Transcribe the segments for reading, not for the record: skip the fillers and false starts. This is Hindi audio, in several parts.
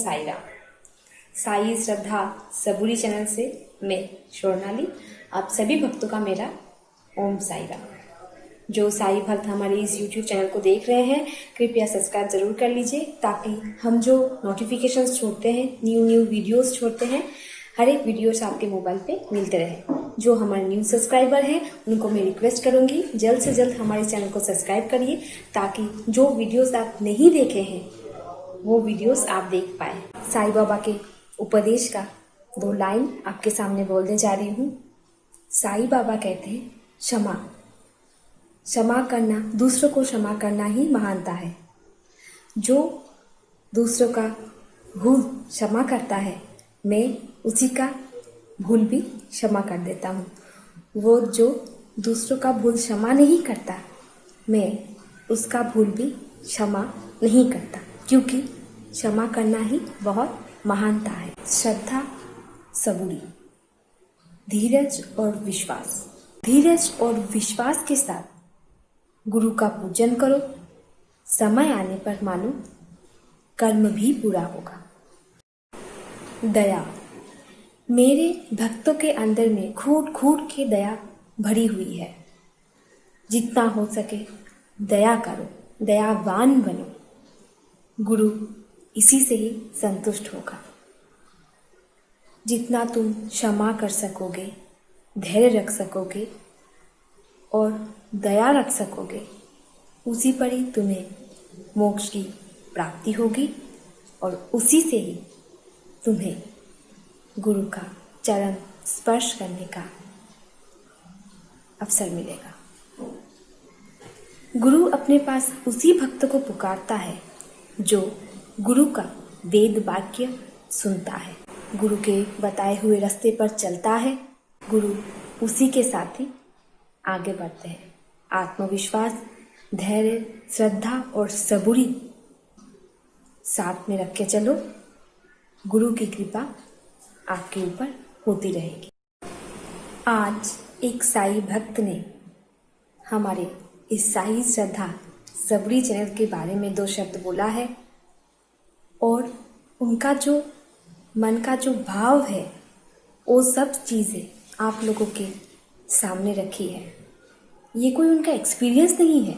साई राम। साई श्रद्धा सबूरी चैनल से मैं स्वर्णाली, आप सभी भक्तों का मेरा ओम साई राम। जो साई भक्त हमारे इस YouTube चैनल को देख रहे हैं, कृपया सब्सक्राइब जरूर कर लीजिए, ताकि हम जो नोटिफिकेशंस छोड़ते हैं, न्यू वीडियोस छोड़ते हैं, हर एक वीडियोस आपके मोबाइल पे मिलते रहे। जो हमारे न्यू सब्सक्राइबर हैं उनको मैं रिक्वेस्ट करूंगी, जल्द से जल्द हमारे चैनल को सब्सक्राइब करिए, ताकि जो वीडियोस आप नहीं देखे हैं वो वीडियोस आप देख पाए। साईं बाबा के उपदेश का 2 लाइन आपके सामने बोलने जा रही हूँ। साईं बाबा कहते हैं, क्षमा करना, दूसरों को क्षमा करना ही महानता है। जो दूसरों का भूल क्षमा करता है, मैं उसी का भूल भी क्षमा कर देता हूँ। वो जो दूसरों का भूल क्षमा नहीं करता, मैं उसका भूल भी क्षमा नहीं करता, क्योंकि क्षमा करना ही बहुत महानता है। श्रद्धा सबूरी, धीरज और विश्वास। धीरज और विश्वास के साथ गुरु का पूजन करो, समय आने पर मानो कर्म भी पूरा होगा। दया, मेरे भक्तों के अंदर में खूट खूट के दया भरी हुई है। जितना हो सके दया करो, दयावान बनो, गुरु इसी से ही संतुष्ट होगा। जितना तुम क्षमा कर सकोगे, धैर्य रख सकोगे और दया रख सकोगे, उसी पर ही तुम्हें मोक्ष की प्राप्ति होगी और उसी से ही तुम्हें गुरु का चरण स्पर्श करने का अवसर मिलेगा। गुरु अपने पास उसी भक्त को पुकारता है जो गुरु का वेद वाक्य सुनता है, गुरु के बताए हुए रास्ते पर चलता है। गुरु उसी के साथ ही आगे बढ़ते हैं। आत्मविश्वास, धैर्य, श्रद्धा और सबूरी साथ में रख के चलो, गुरु की कृपा आपके ऊपर होती रहेगी। आज एक साई भक्त ने हमारे इस साई श्रद्धा सबूरी चैनल के बारे में 2 शब्द बोला है, और उनका जो मन का जो भाव है, वो सब चीज़ें आप लोगों के सामने रखी है। ये कोई उनका एक्सपीरियंस नहीं है,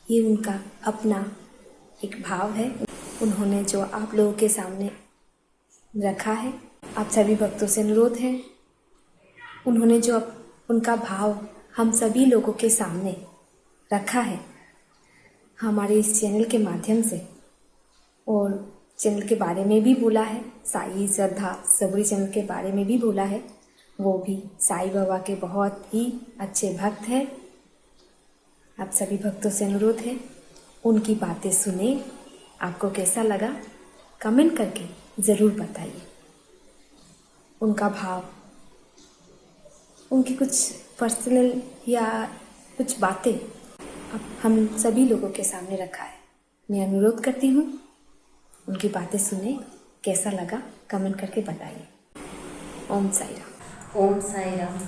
ये उनका अपना एक भाव है। उन्होंने जो आप लोगों के सामने रखा है, आप सभी भक्तों से अनुरोध है, उन्होंने जो उनका भाव हम सभी लोगों के सामने रखा है हमारे इस चैनल के माध्यम से, और चैनल के बारे में भी बोला है, साई श्रद्धा सबूरी चैनल के बारे में भी बोला है, वो भी साईं बाबा के बहुत ही अच्छे भक्त हैं। आप सभी भक्तों से अनुरोध है, उनकी बातें सुने। आपको कैसा लगा कमेंट करके ज़रूर बताइए। उनका भाव, उनकी कुछ पर्सनल या कुछ बातें अब हम सभी लोगों के सामने रखा है। मैं अनुरोध करती हूँ, उनकी बातें सुने, कैसा लगा कमेंट करके बताइए। ओम साई राम। ओम साई राम।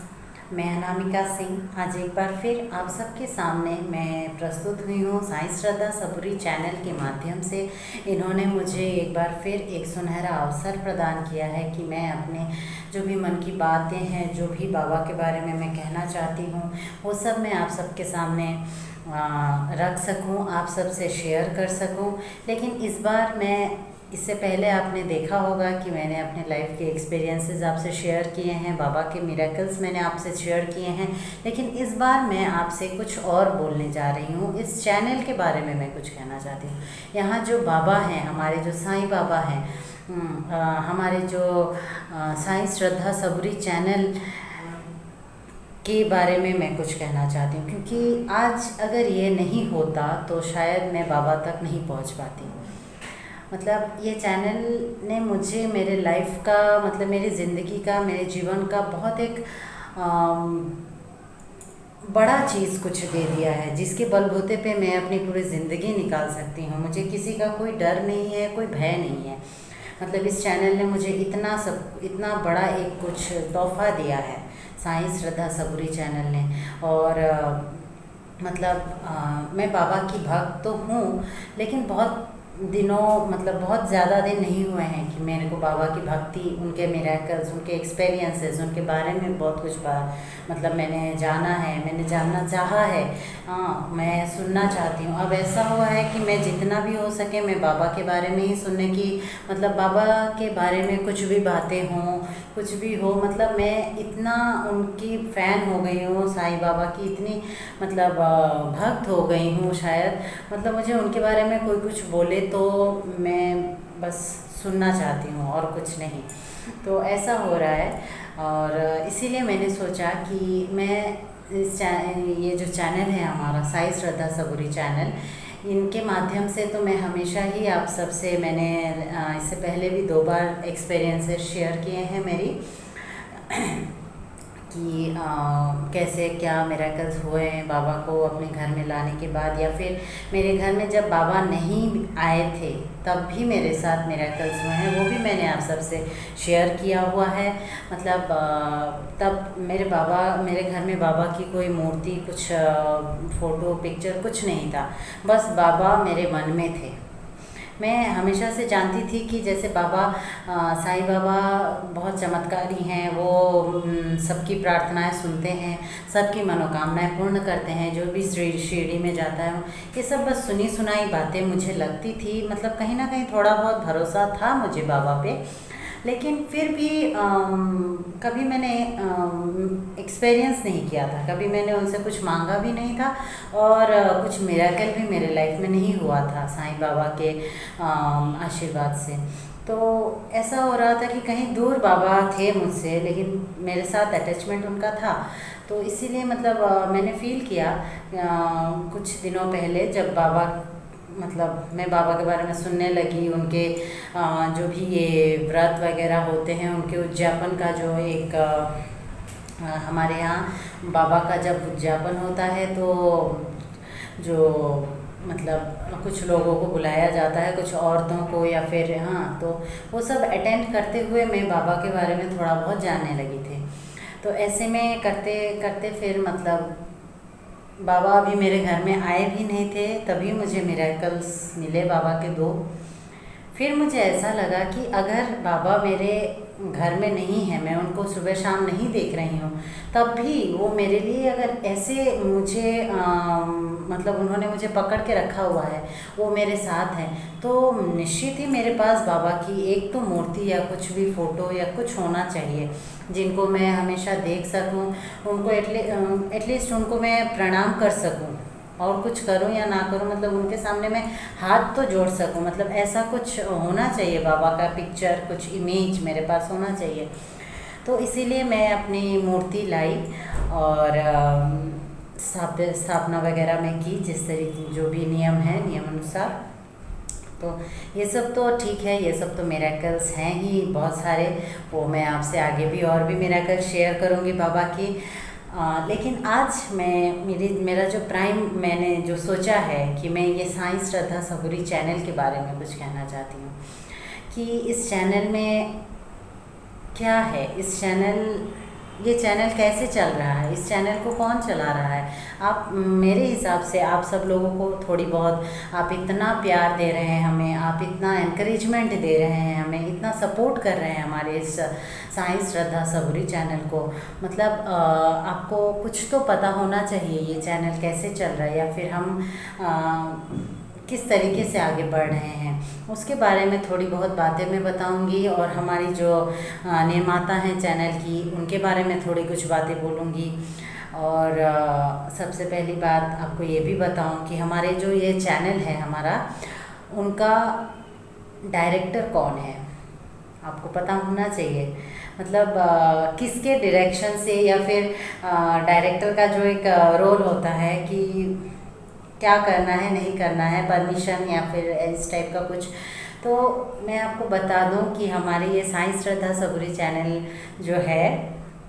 मैं अनामिका सिंह आज एक बार फिर आप सबके सामने मैं प्रस्तुत हुई हूँ साई श्रद्धा सबूरी चैनल के माध्यम से। इन्होंने मुझे एक बार फिर एक सुनहरा अवसर प्रदान किया है कि मैं अपने जो भी मन की बातें हैं, जो भी बाबा के बारे में मैं कहना चाहती हूँ, वो सब मैं आप सबके सामने रख सकूं, आप सबसे शेयर कर सकूं। लेकिन इस बार मैं, इससे पहले आपने देखा होगा कि मैंने अपने लाइफ के एक्सपीरियंसेस आपसे शेयर किए हैं, बाबा के मिरेकल्स मैंने आपसे शेयर किए हैं, लेकिन इस बार मैं आपसे कुछ और बोलने जा रही हूँ। इस चैनल के बारे में मैं कुछ कहना चाहती हूँ। यहाँ जो बाबा हैं, हमारे जो साईं बाबा हैं, हमारे जो साई श्रद्धा सबूरी चैनल के बारे में मैं कुछ कहना चाहती हूँ, क्योंकि आज अगर ये नहीं होता तो शायद मैं बाबा तक नहीं पहुँच पाती। मतलब ये चैनल ने मुझे मेरे लाइफ का, मतलब मेरी ज़िंदगी का, मेरे जीवन का बहुत एक बड़ा चीज़ कुछ दे दिया है, जिसके बलबूते पे मैं अपनी पूरी ज़िंदगी निकाल सकती हूँ। मुझे किसी का कोई डर नहीं है, कोई भय नहीं है। मतलब इस चैनल ने मुझे इतना बड़ा एक कुछ तोहफ़ा दिया है, साई श्रद्धा सबूरी चैनल ने। और मैं बाबा की भक्त तो हूँ, लेकिन बहुत दिनों मतलब बहुत ज़्यादा दिन नहीं हुए हैं कि मेरे को बाबा की भक्ति, उनके मिरेकल्स, उनके एक्सपीरियंसेस, उनके बारे में बहुत कुछ मतलब मैंने जाना है, मैंने जानना चाहा है। हाँ, मैं सुनना चाहती हूँ। अब ऐसा हुआ है कि मैं जितना भी हो सके मैं बाबा के बारे में ही सुनने की, मतलब बाबा के बारे में कुछ भी बातें हों, कुछ भी हो, मतलब मैं इतना उनकी फ़ैन हो गई हूँ, साईं बाबा की इतनी मतलब भक्त हो गई हूँ शायद। मतलब मुझे उनके बारे में कोई कुछ बोले तो मैं बस सुनना चाहती हूँ और कुछ नहीं। तो ऐसा हो रहा है, और इसीलिए मैंने सोचा कि मैं ये जो चैनल है हमारा साई श्रद्धा सबूरी चैनल, इनके माध्यम से तो मैं हमेशा ही आप सबसे मैंने इससे पहले भी 2 बार एक्सपीरियंसेस शेयर किए हैं मेरी कि कैसे क्या मिरेकल्स हुए हैं बाबा को अपने घर में लाने के बाद, या फिर मेरे घर में जब बाबा नहीं आए थे तब भी मेरे साथ मिरेकल्स हुए हैं, वो भी मैंने आप सबसे शेयर किया हुआ है। मतलब तब मेरे घर में बाबा की कोई मूर्ति, कुछ फ़ोटो पिक्चर कुछ नहीं था, बस बाबा मेरे मन में थे। मैं हमेशा से जानती थी कि जैसे बाबा साईं बाबा बहुत चमत्कारी हैं, वो सबकी प्रार्थनाएं सुनते हैं, सबकी मनोकामनाएं पूर्ण करते हैं, जो भी शिरडी में जाता है। ये सब बस सुनी सुनाई बातें मुझे लगती थी, मतलब कहीं ना कहीं थोड़ा बहुत भरोसा था मुझे बाबा पे, लेकिन फिर भी कभी मैंने एक्सपीरियंस नहीं किया था, कभी मैंने उनसे कुछ मांगा भी नहीं था, और कुछ मिरेकल भी मेरे लाइफ में नहीं हुआ था साईं बाबा के आशीर्वाद से। तो ऐसा हो रहा था कि कहीं दूर बाबा थे मुझसे, लेकिन मेरे साथ अटैचमेंट उनका था। तो इसीलिए मतलब मैंने फ़ील किया कुछ दिनों पहले जब बाबा, मतलब मैं बाबा के बारे में सुनने लगी, उनके जो भी ये व्रत वगैरह होते हैं, उनके उद्यापन का जो एक हमारे यहाँ बाबा का जब उद्यापन होता है तो जो मतलब कुछ लोगों को बुलाया जाता है, कुछ औरतों को, या फिर हाँ, तो वो सब अटेंड करते हुए मैं बाबा के बारे में थोड़ा बहुत जानने लगी थी। तो ऐसे में करते करते फिर मतलब बाबा अभी मेरे घर में आए भी नहीं थे, तभी मुझे मिरेकल्स मिले बाबा के 2। फिर मुझे ऐसा लगा कि अगर बाबा मेरे घर में नहीं है, मैं उनको सुबह शाम नहीं देख रही हूँ, तब भी वो मेरे लिए अगर ऐसे मुझे मतलब उन्होंने मुझे पकड़ के रखा हुआ है, वो मेरे साथ हैं, तो निश्चित ही मेरे पास बाबा की एक तो मूर्ति या कुछ भी फ़ोटो या कुछ होना चाहिए, जिनको मैं हमेशा देख सकूं, उनको एटलीस्ट उनको मैं प्रणाम कर सकूं, और कुछ करूं या ना करूं, मतलब उनके सामने मैं हाथ तो जोड़ सकूं। मतलब ऐसा कुछ होना चाहिए, बाबा का पिक्चर, कुछ इमेज मेरे पास होना चाहिए। तो इसीलिए मैं अपनी मूर्ति लाई और स्थापना वगैरह में की, जिस तरीके जो भी नियम है, नियम अनुसार। तो ये सब तो ठीक है, ये सब तो मिरेकल्स हैं ही बहुत सारे, वो मैं आपसे आगे भी और भी मिरेकल शेयर करूँगी बाबा की। लेकिन आज मेरा जो मैंने जो सोचा है कि मैं ये साईं श्रद्धा सबूरी चैनल के बारे में कुछ कहना चाहती हूँ कि इस चैनल में क्या है, ये चैनल कैसे चल रहा है, इस चैनल को कौन चला रहा है। आप मेरे हिसाब से आप सब लोगों को थोड़ी बहुत, आप इतना प्यार दे रहे हैं हमें, आप इतना एनकरेजमेंट दे रहे हैं हमें, इतना सपोर्ट कर रहे हैं हमारे इस साईं श्रद्धा सबूरी चैनल को। मतलब आपको कुछ तो पता होना चाहिए ये चैनल कैसे चल रहा है, या फिर हम किस तरीके से आगे बढ़ रहे हैं, उसके बारे में थोड़ी बहुत बातें मैं बताऊंगी, और हमारी जो निर्माता हैं चैनल की, उनके बारे में थोड़ी कुछ बातें बोलूँगी। और सबसे पहली बात आपको ये भी बताऊं कि हमारे जो ये चैनल है हमारा, उनका डायरेक्टर कौन है, आपको पता होना चाहिए। मतलब किसके डायरेक्शन से, या फिर डायरेक्टर का जो एक रोल होता है कि क्या करना है नहीं करना है, परमिशन या फिर इस टाइप का कुछ। तो मैं आपको बता दूं कि हमारे ये साईं श्रद्धा सबूरी चैनल जो है,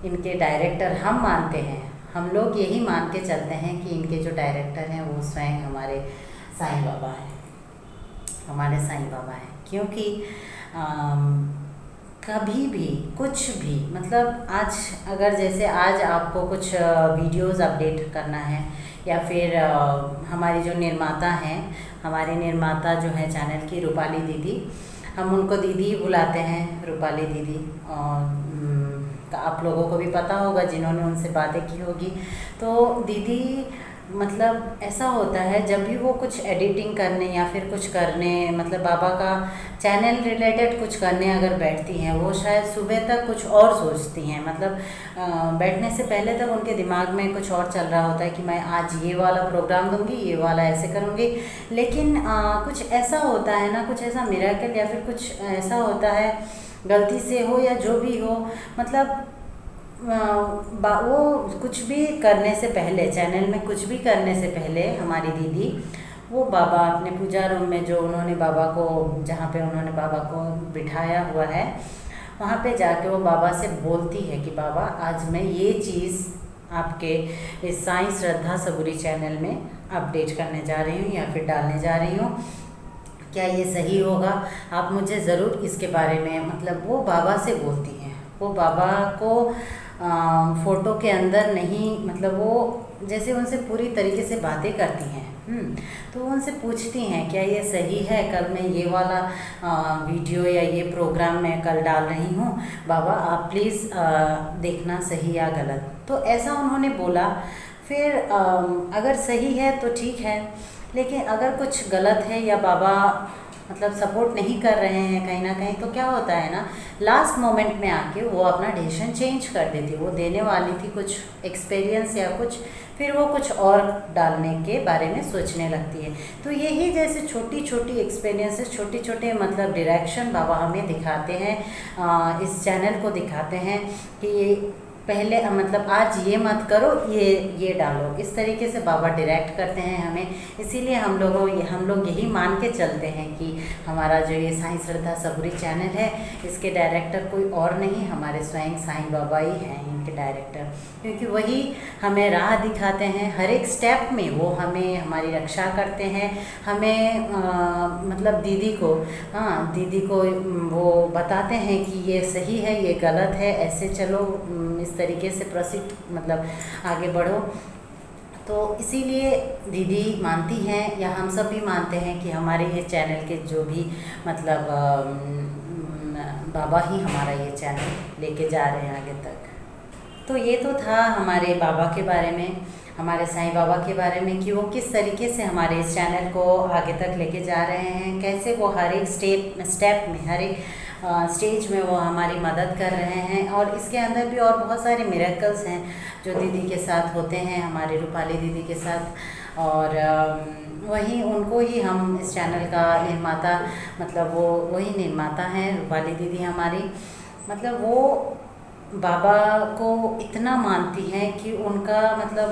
इनके डायरेक्टर हम मानते हैं, हम लोग यही मान के चलते हैं कि इनके जो डायरेक्टर हैं वो स्वयं हमारे साईं बाबा हैं, हमारे साईं बाबा हैं। क्योंकि कभी भी कुछ भी मतलब आज अगर जैसे आज आपको कुछ वीडियोस अपडेट करना है या फिर हमारी जो निर्माता हैं, हमारे निर्माता जो है चैनल की रूपाली दीदी, हम उनको दीदी ही बुलाते हैं, रूपाली दीदी। और आप लोगों को भी पता होगा जिन्होंने उनसे बातें की होगी। तो दीदी मतलब ऐसा होता है जब भी वो कुछ एडिटिंग करने या फिर कुछ करने मतलब बाबा का चैनल रिलेटेड कुछ करने अगर बैठती हैं, वो शायद सुबह तक कुछ और सोचती हैं। मतलब बैठने से पहले तक उनके दिमाग में कुछ और चल रहा होता है कि मैं आज ये वाला प्रोग्राम दूंगी, ये वाला ऐसे करूँगी। लेकिन कुछ ऐसा होता है ना, कुछ ऐसा मिरेकल या फिर कुछ ऐसा होता है, गलती से हो या जो भी हो, मतलब वो कुछ भी करने से पहले, चैनल में कुछ भी करने से पहले हमारी दीदी वो बाबा अपने पूजा रूम में जो उन्होंने बाबा को, जहाँ पे उन्होंने बाबा को बिठाया हुआ है, वहाँ पे जाके वो बाबा से बोलती है कि बाबा आज मैं ये चीज़ आपके इस साईं श्रद्धा सबूरी चैनल में अपडेट करने जा रही हूँ या फिर डालने जा रही हूँ, क्या ये सही होगा? आप मुझे ज़रूर इसके बारे में, मतलब वो बाबा से बोलती हैं। वो बाबा को फ़ोटो के अंदर नहीं, मतलब वो जैसे उनसे पूरी तरीके से बातें करती हैं। तो उनसे पूछती हैं क्या ये सही है, कल मैं ये वाला वीडियो या ये प्रोग्राम मैं कल डाल रही हूँ, बाबा आप प्लीज़ देखना सही या गलत। तो ऐसा उन्होंने बोला। फिर अगर सही है तो ठीक है, लेकिन अगर कुछ गलत है या बाबा मतलब सपोर्ट नहीं कर रहे हैं कहीं ना कहीं, तो क्या होता है ना, लास्ट मोमेंट में आके वो अपना डिसीजन चेंज कर देती। वो देने वाली थी कुछ एक्सपीरियंस या कुछ, फिर वो कुछ और डालने के बारे में सोचने लगती है। तो यही जैसे छोटी छोटी एक्सपीरियंसेस, छोटे छोटे मतलब डायरेक्शन बाबा हमें दिखाते हैं, इस चैनल को दिखाते हैं कि पहले मतलब आज ये मत करो, ये डालो। इस तरीके से बाबा डायरेक्ट करते हैं हमें। इसीलिए हम लोग यही मान के चलते हैं कि हमारा जो ये साईं श्रद्धा सबूरी चैनल है, इसके डायरेक्टर कोई और नहीं, हमारे स्वयं साईं बाबा ही हैं इनके डायरेक्टर। क्योंकि वही हमें राह दिखाते हैं, हर एक स्टेप में वो हमें हमारी रक्षा करते हैं। हमें मतलब दीदी को वो बताते हैं कि ये सही है, ये गलत है, ऐसे चलो, इस तरीके से प्रोसीड मतलब आगे बढ़ो। तो इसीलिए दीदी मानती हैं या हम सब भी मानते हैं कि हमारे ये चैनल के जो भी मतलब बाबा ही हमारा ये चैनल लेके जा रहे हैं आगे तक। तो ये तो था हमारे बाबा के बारे में, हमारे साईं बाबा के बारे में कि वो किस तरीके से हमारे इस चैनल को आगे तक लेके जा रहे हैं, कैसे वो हर एक स्टेप में, हर एक स्टेज में वो हमारी मदद कर रहे हैं। और इसके अंदर भी और बहुत सारे मिरेकल्स हैं जो दीदी के साथ होते हैं, हमारे रूपाली दीदी के साथ। और वही उनको ही हम इस चैनल का निर्माता, मतलब वो वही निर्माता हैं रूपाली दीदी हमारी। मतलब वो बाबा को इतना मानती हैं कि उनका मतलब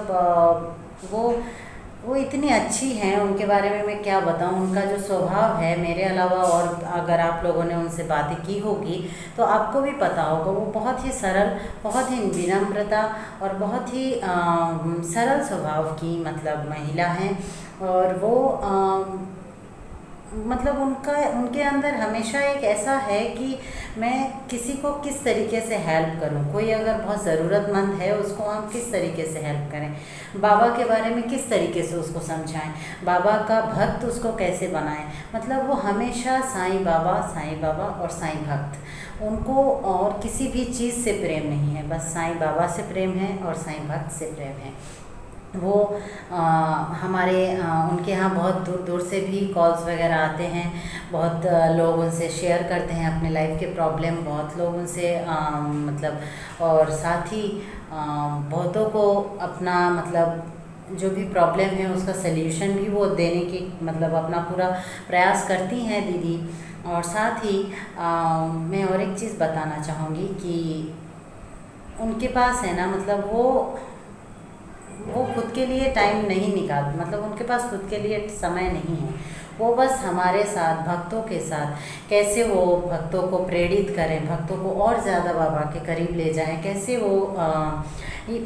वो इतनी अच्छी हैं, उनके बारे में मैं क्या बताऊं। उनका जो स्वभाव है, मेरे अलावा और अगर आप लोगों ने उनसे बातें की होगी तो आपको भी पता होगा, वो बहुत ही सरल, बहुत ही विनम्रता और बहुत ही सरल स्वभाव की मतलब महिला हैं। और वो मतलब उनके अंदर हमेशा एक ऐसा है कि मैं किसी को किस तरीके से हेल्प करूं, कोई अगर बहुत ज़रूरतमंद है उसको हम किस तरीके से हेल्प करें, बाबा के बारे में किस तरीके से उसको समझाएं, बाबा का भक्त उसको कैसे बनाएं। मतलब वो हमेशा साईं बाबा और साईं भक्त, उनको और किसी भी चीज़ से प्रेम नहीं है, बस साईं बाबा से प्रेम है और साईं भक्त से प्रेम है। वो हमारे उनके यहाँ बहुत दूर दूर से भी कॉल्स वगैरह आते हैं, बहुत लोग उनसे शेयर करते हैं अपने लाइफ के प्रॉब्लम, बहुत लोग उनसे मतलब, और साथ ही बहुतों को अपना मतलब जो भी प्रॉब्लम है उसका सल्यूशन भी वो देने की मतलब अपना पूरा प्रयास करती हैं दीदी। और साथ ही मैं और एक चीज़ बताना चाहूँगी कि उनके पास है ना, मतलब वो खुद के लिए टाइम नहीं निकालते, मतलब उनके पास खुद के लिए समय नहीं है। वो बस हमारे साथ, भक्तों के साथ कैसे वो भक्तों को प्रेरित करें, भक्तों को और ज़्यादा बाबा के करीब ले जाएं, कैसे वो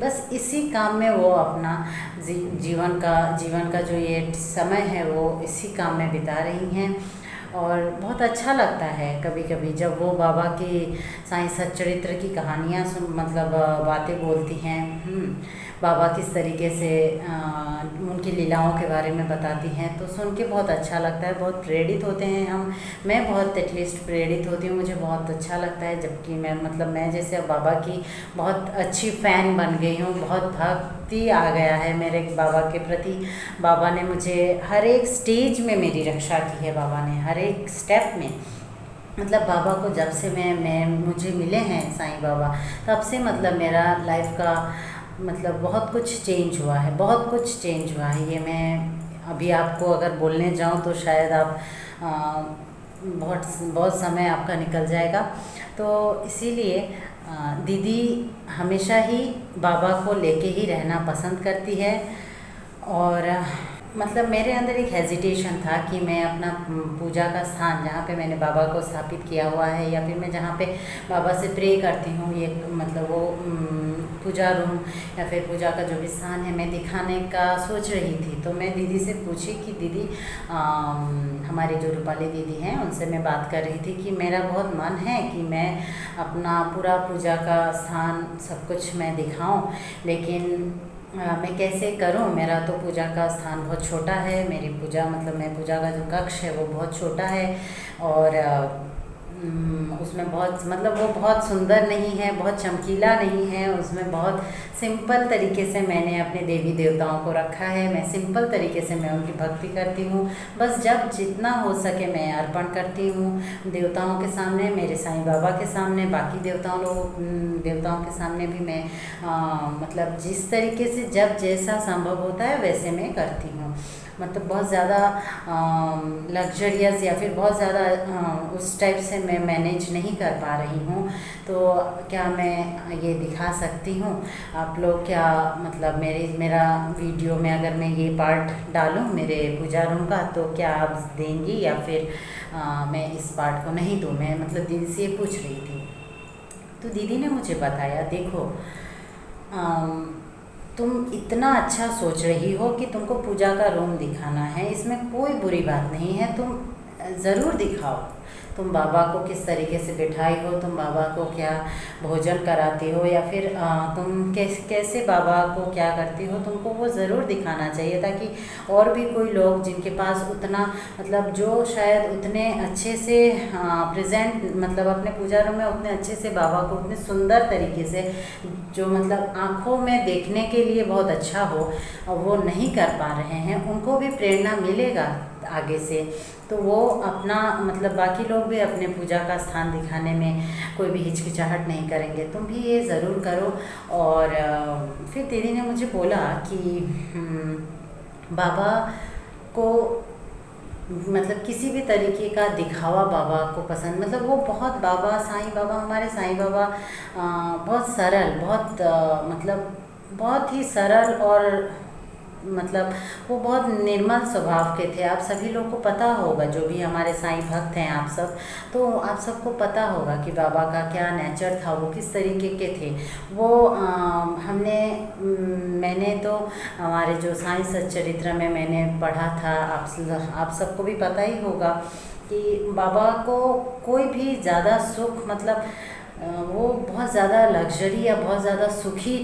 बस इसी काम में वो अपना जीवन का जो ये समय है वो इसी काम में बिता रही हैं। और बहुत अच्छा लगता है कभी कभी जब वो बाबा की साईं सच्चरित्र की कहानियाँ सुन मतलब बातें बोलती हैं। बाबा किस तरीके से उनकी लीलाओं के बारे में बताती हैं, तो सुन के बहुत अच्छा लगता है, बहुत प्रेरित होते हैं हम। मैं बहुत एटलीस्ट प्रेरित होती हूँ, मुझे बहुत अच्छा लगता है। जबकि मैं जैसे अब बाबा की बहुत अच्छी फ़ैन बन गई हूँ, बहुत भक्ति आ गया है मेरे बाबा के प्रति। बाबा ने मुझे हर एक स्टेज में मेरी रक्षा की है, बाबा ने हर एक स्टेप में। मतलब बाबा को जब से मैं मुझे मिले हैं साईं बाबा, तब से मतलब मेरा लाइफ का मतलब बहुत कुछ चेंज हुआ है, बहुत कुछ चेंज हुआ है। ये मैं अभी आपको अगर बोलने जाऊँ तो शायद आप बहुत बहुत समय आपका निकल जाएगा। तो इसीलिए दीदी हमेशा ही बाबा को लेके ही रहना पसंद करती है। और मतलब मेरे अंदर एक हेजिटेशन था कि मैं अपना पूजा का स्थान जहाँ पे मैंने बाबा को स्थापित किया हुआ है, या फिर मैं जहाँ पे बाबा से प्रे करती हूँ, ये मतलब वो पूजा रूम या फिर पूजा का जो भी स्थान है, मैं दिखाने का सोच रही थी। तो मैं दीदी से पूछी कि दीदी हमारी जो रूपाली दीदी हैं उनसे मैं बात कर रही थी कि मेरा बहुत मन है कि मैं अपना पूरा पूजा का स्थान सब कुछ मैं दिखाऊं, लेकिन मैं कैसे करूं? मेरा तो पूजा का स्थान बहुत छोटा है, मेरी पूजा मतलब मैं पूजा का जो कक्ष है वो बहुत छोटा है, और उसमें बहुत मतलब वो बहुत सुंदर नहीं है, बहुत चमकीला नहीं है। उसमें बहुत सिंपल तरीके से मैंने अपने देवी देवताओं को रखा है। मैं सिंपल तरीके से मैं उनकी भक्ति करती हूँ। बस जब जितना हो सके मैं अर्पण करती हूँ देवताओं के सामने, मेरे साईं बाबा के सामने, बाकी देवताओं के सामने भी मैं मतलब जिस तरीके से जब जैसा संभव होता है वैसे मैं करती हूँ। मतलब बहुत ज़्यादा लग्जरियस या फिर बहुत ज़्यादा उस टाइप से मैं मैनेज नहीं कर पा रही हूँ। तो क्या मैं ये दिखा सकती हूँ? आप लोग क्या मतलब मेरा वीडियो में अगर मैं ये पार्ट डालूँ मेरे पूजा रूम का, तो क्या आप देंगी या फिर मैं इस पार्ट को नहीं दूँ? मैं मतलब दीदी से ये पूछ रही थी। तो दीदी ने मुझे बताया, देखो तुम इतना अच्छा सोच रही हो कि तुमको पूजा का रूम दिखाना है, इसमें कोई बुरी बात नहीं है, तुम ज़रूर दिखाओ। तुम बाबा को किस तरीके से बिठाई हो, तुम बाबा को क्या भोजन कराती हो, या फिर तुम कैसे बाबा को क्या करती हो, तुमको वो ज़रूर दिखाना चाहिए, ताकि और भी कोई लोग जिनके पास उतना मतलब जो शायद उतने अच्छे से प्रेजेंट मतलब अपने पूजा रूम में उतने अच्छे से बाबा को उतने सुंदर तरीके से जो मतलब आँखों में देखने के लिए बहुत अच्छा हो, और वो नहीं कर पा रहे हैं, उनको भी प्रेरणा मिलेगा आगे से। तो वो अपना मतलब बाकी लोग भी अपने पूजा का स्थान दिखाने में कोई भी हिचकिचाहट नहीं करेंगे। तुम भी ये ज़रूर करो। और फिर दीदी ने मुझे बोला कि बाबा को मतलब किसी भी तरीके का दिखावा बाबा को पसंद, मतलब वो बहुत बाबा साईं बाबा हमारे साईं बाबा बहुत सरल, बहुत मतलब बहुत ही सरल, और मतलब वो बहुत निर्मल स्वभाव के थे। आप सभी लोग को पता होगा, जो भी हमारे साईं भक्त हैं आप सब, तो आप सबको पता होगा कि बाबा का क्या नेचर था, वो किस तरीके के थे। वो मैंने तो हमारे जो साईं सच्चरित्र में मैंने पढ़ा था, आप सबको भी पता ही होगा कि बाबा को कोई भी ज़्यादा सुख मतलब वो बहुत ज़्यादा लग्जरी या बहुत ज़्यादा सुखी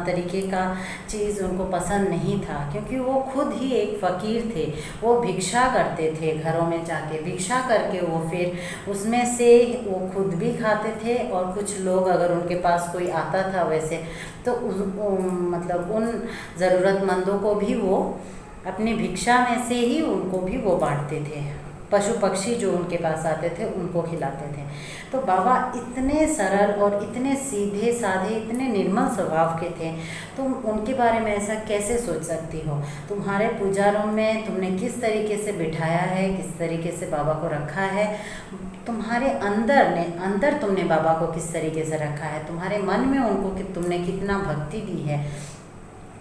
तरीके का चीज़ उनको पसंद नहीं था, क्योंकि वो खुद ही एक फ़कीर थे। वो भिक्षा करते थे, घरों में जाके भिक्षा करके वो फिर उसमें से वो खुद भी खाते थे, और कुछ लोग अगर उनके पास कोई आता था वैसे तो मतलब उन ज़रूरतमंदों को भी वो अपनी भिक्षा में से ही उनको भी वो बांटते थे। पशु पक्षी जो उनके पास आते थे उनको खिलाते थे। तो बाबा इतने सरल और इतने सीधे साधे, इतने निर्मल स्वभाव के थे। तुम उनके बारे में ऐसा कैसे सोच सकती हो? तुम्हारे पूजा रूम में तुमने किस तरीके से बिठाया है, किस तरीके से बाबा को रखा है, तुम्हारे अंदर तुमने बाबा को किस तरीके से रखा है, तुम्हारे मन में उनको तुमने कितना भक्ति दी है,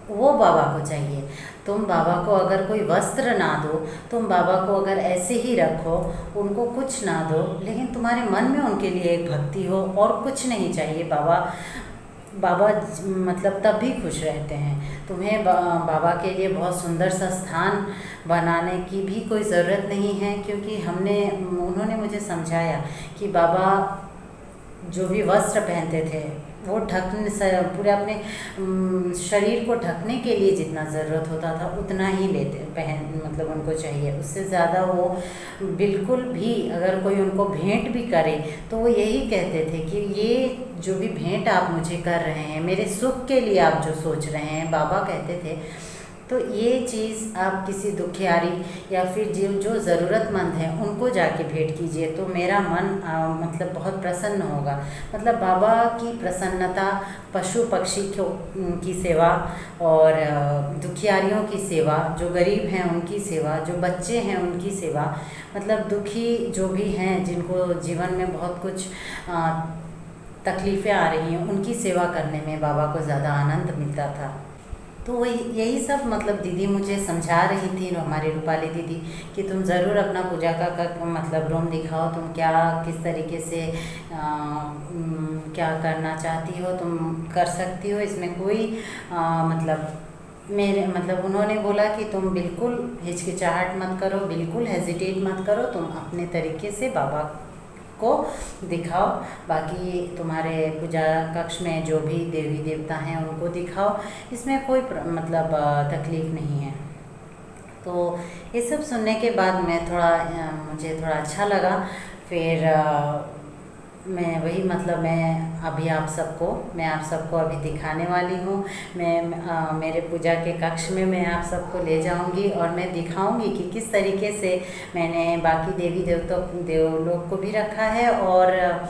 वो बाबा को चाहिए। तुम बाबा को अगर कोई वस्त्र ना दो, तुम बाबा को अगर ऐसे ही रखो, उनको कुछ ना दो, लेकिन तुम्हारे मन में उनके लिए एक भक्ति हो, और कुछ नहीं चाहिए। बाबा बाबा मतलब तब भी खुश रहते हैं। तुम्हें बाबा के लिए बहुत सुंदर सा स्थान बनाने की भी कोई ज़रूरत नहीं है, क्योंकि उन्होंने मुझे समझाया कि बाबा जो भी वस्त्र पहनते थे वो ढकने से पूरे अपने शरीर को ढकने के लिए जितना ज़रूरत होता था उतना ही मतलब उनको चाहिए। उससे ज़्यादा वो बिल्कुल भी, अगर कोई उनको भेंट भी करे तो वो यही कहते थे कि ये जो भी भेंट आप मुझे कर रहे हैं, मेरे सुख के लिए आप जो सोच रहे हैं, बाबा कहते थे, तो ये चीज़ आप किसी दुखियारी या फिर जो ज़रूरतमंद हैं उनको जाके भेंट कीजिए तो मेरा मन मतलब बहुत प्रसन्न होगा। मतलब बाबा की प्रसन्नता पशु पक्षी की सेवा और दुखियारियों की सेवा, जो गरीब हैं उनकी सेवा, जो बच्चे हैं उनकी सेवा, मतलब दुखी जो भी हैं जिनको जीवन में बहुत कुछ तकलीफ़ें आ रही हैं उनकी सेवा करने में बाबा को ज़्यादा आनंद मिलता था। तो वही यही सब मतलब दीदी मुझे समझा रही थी, हमारी रूपाली दीदी, कि तुम ज़रूर अपना पूजा का मतलब रूम दिखाओ, तुम क्या किस तरीके से क्या करना चाहती हो, तुम कर सकती हो, इसमें कोई मतलब उन्होंने बोला कि तुम बिल्कुल हिचकिचाहट मत करो, बिल्कुल हेजिटेट मत करो, तुम अपने तरीके से बाबा को दिखाओ, बाकी तुम्हारे पूजा कक्ष में जो भी देवी देवता हैं उनको दिखाओ, इसमें कोई मतलब तकलीफ़ नहीं है। तो ये सब सुनने के बाद मुझे थोड़ा अच्छा लगा। फिर मैं अभी आप सबको अभी दिखाने वाली हूँ। मेरे पूजा के कक्ष में मैं आप सबको ले जाऊँगी और मैं दिखाऊँगी कि किस तरीके से मैंने बाकी देवी देवलोक को भी रखा है, और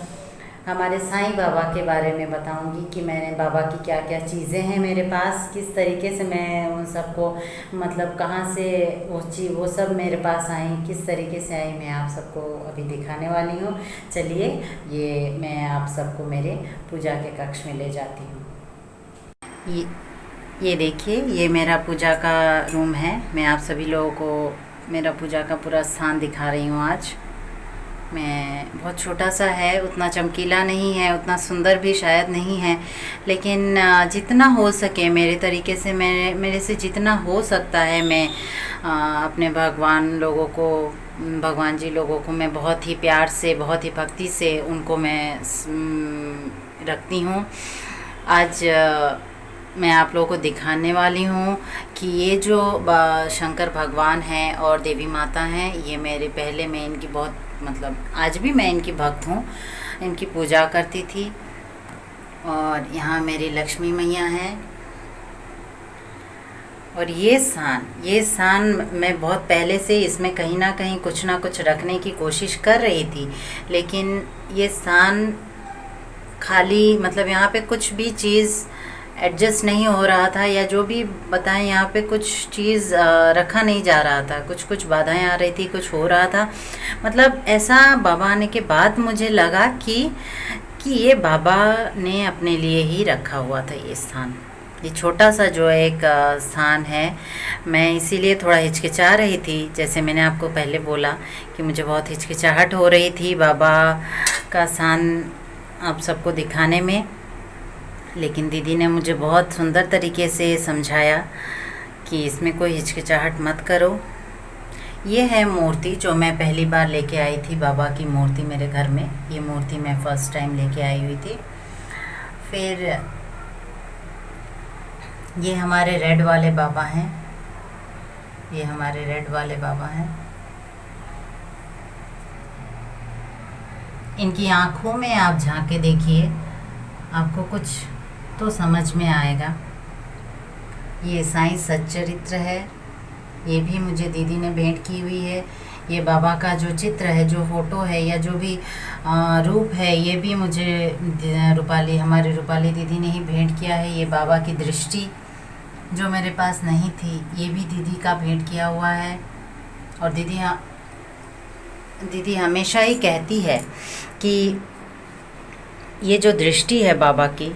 हमारे साईं बाबा के बारे में बताऊंगी कि मैंने बाबा की क्या क्या चीज़ें हैं मेरे पास, किस तरीके से मैं उन सबको मतलब कहाँ से वो सब मेरे पास आई, किस तरीके से आई, मैं आप सबको अभी दिखाने वाली हूँ। चलिए ये मैं आप सबको मेरे पूजा के कक्ष में ले जाती हूँ। ये देखिए, ये मेरा पूजा का रूम है। मैं आप सभी लोगों को मेरा पूजा का पूरा स्थान दिखा रही हूँ। आज बहुत छोटा सा है, उतना चमकीला नहीं है, उतना सुंदर भी शायद नहीं है, लेकिन जितना हो सके मेरे तरीके से, मेरे से जितना हो सकता है मैं अपने भगवान जी लोगों को मैं बहुत ही प्यार से, बहुत ही भक्ति से उनको मैं रखती हूँ। आज मैं आप लोगों को दिखाने वाली हूँ कि ये जो शंकर भगवान हैं और देवी माता हैं, ये मैं इनकी बहुत आज भी मैं इनकी भक्त हूँ, इनकी पूजा करती थी। और यहाँ मेरी लक्ष्मी मैया हैं। और ये स्थान मैं बहुत पहले से इसमें कहीं ना कहीं कुछ ना कुछ रखने की कोशिश कर रही थी, लेकिन ये स्थान खाली यहाँ पे कुछ भी चीज़ एडजस्ट नहीं हो रहा था, या जो भी बताएं यहाँ पे कुछ चीज़ रखा नहीं जा रहा था, कुछ बाधाएं आ रही थी, कुछ हो रहा था। ऐसा बाबा आने के बाद मुझे लगा कि ये बाबा ने अपने लिए ही रखा हुआ था ये स्थान। ये छोटा सा जो एक स्थान है, मैं इसीलिए थोड़ा हिचकिचा रही थी। जैसे मैंने आपको पहले बोला कि मुझे बहुत हिचकिचाहट हो रही थी बाबा का स्थान आप सबको दिखाने में, लेकिन दीदी ने मुझे बहुत सुंदर तरीके से समझाया कि इसमें कोई हिचकिचाहट मत करो। ये है मूर्ति जो मैं पहली बार लेके आई थी, बाबा की मूर्ति मेरे घर में। ये मूर्ति मैं फ़र्स्ट टाइम लेके आई हुई थी। फिर ये हमारे रेड वाले बाबा हैं, ये हमारे रेड वाले बाबा हैं। इनकी आँखों में आप झांक के देखिए, आपको कुछ तो समझ में आएगा। ये साईं सच्चरित्र है, ये भी मुझे दीदी ने भेंट की हुई है। ये बाबा का जो चित्र है, जो फ़ोटो है, या जो भी रूप है, ये भी मुझे हमारी रूपाली दीदी ने ही भेंट किया है। ये बाबा की दृष्टि जो मेरे पास नहीं थी, ये भी दीदी का भेंट किया हुआ है। और दीदी हमेशा ही कहती है कि ये जो दृष्टि है बाबा की,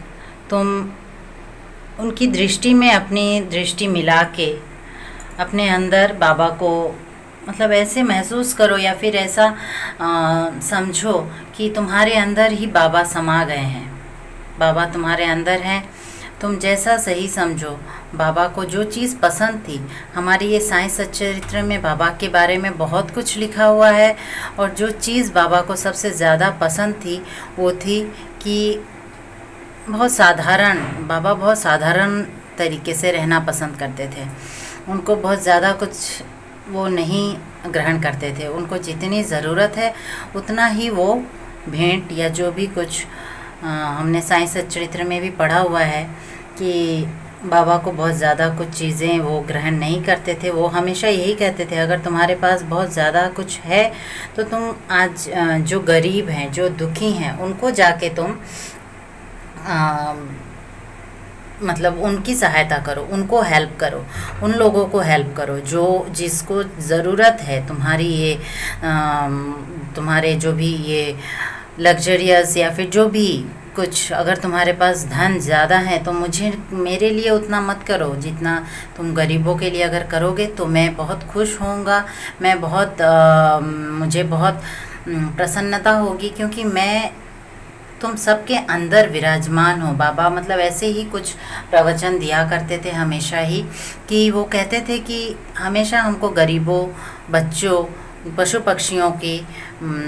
तुम उनकी दृष्टि में अपनी दृष्टि मिला के अपने अंदर बाबा को ऐसे महसूस करो, या फिर ऐसा समझो कि तुम्हारे अंदर ही बाबा समा गए हैं। बाबा तुम्हारे अंदर हैं, तुम जैसा सही समझो। बाबा को जो चीज़ पसंद थी, हमारी ये साईं सच्चरित्र में बाबा के बारे में बहुत कुछ लिखा हुआ है, और जो चीज़ बाबा को सबसे ज़्यादा पसंद थी वो थी कि बहुत साधारण, बाबा बहुत साधारण तरीके से रहना पसंद करते थे। उनको बहुत ज़्यादा कुछ वो नहीं ग्रहण करते थे। उनको जितनी ज़रूरत है उतना ही वो भेंट या जो भी कुछ हमने साईं सच्चरित्र में भी पढ़ा हुआ है कि बाबा को बहुत ज़्यादा कुछ चीज़ें वो ग्रहण नहीं करते थे। वो हमेशा यही कहते थे, अगर तुम्हारे पास बहुत ज़्यादा कुछ है तो तुम आज जो गरीब हैं, जो दुखी हैं, उनको जाके तुम मतलब उनकी सहायता करो, उनको हेल्प करो, उन लोगों को हेल्प करो जो जिसको ज़रूरत है। तुम्हारी ये तुम्हारे जो भी ये लग्जरियस या फिर जो भी कुछ, अगर तुम्हारे पास धन ज़्यादा है तो मेरे लिए उतना मत करो जितना तुम गरीबों के लिए अगर करोगे तो मैं बहुत खुश होऊंगा। मैं बहुत मुझे बहुत प्रसन्नता होगी, क्योंकि मैं तुम सबके अंदर विराजमान हो। बाबा मतलब ऐसे ही कुछ प्रवचन दिया करते थे हमेशा ही, कि वो कहते थे कि हमेशा हमको गरीबों, बच्चों, पशु पक्षियों की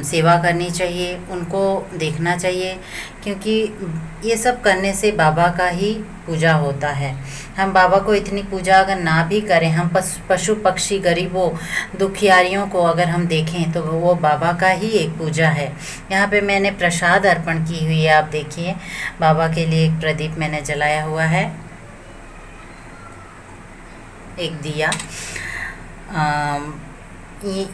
सेवा करनी चाहिए, उनको देखना चाहिए, क्योंकि ये सब करने से बाबा का ही पूजा होता है। हम बाबा को इतनी पूजा अगर ना भी करें, हम पशु पक्षी, गरीबों, दुखियारियों को अगर हम देखें तो वो बाबा का ही एक पूजा है। यहाँ पे मैंने प्रसाद अर्पण की हुई है, आप देखिए, बाबा के लिए एक प्रदीप मैंने जलाया हुआ है, एक दिया।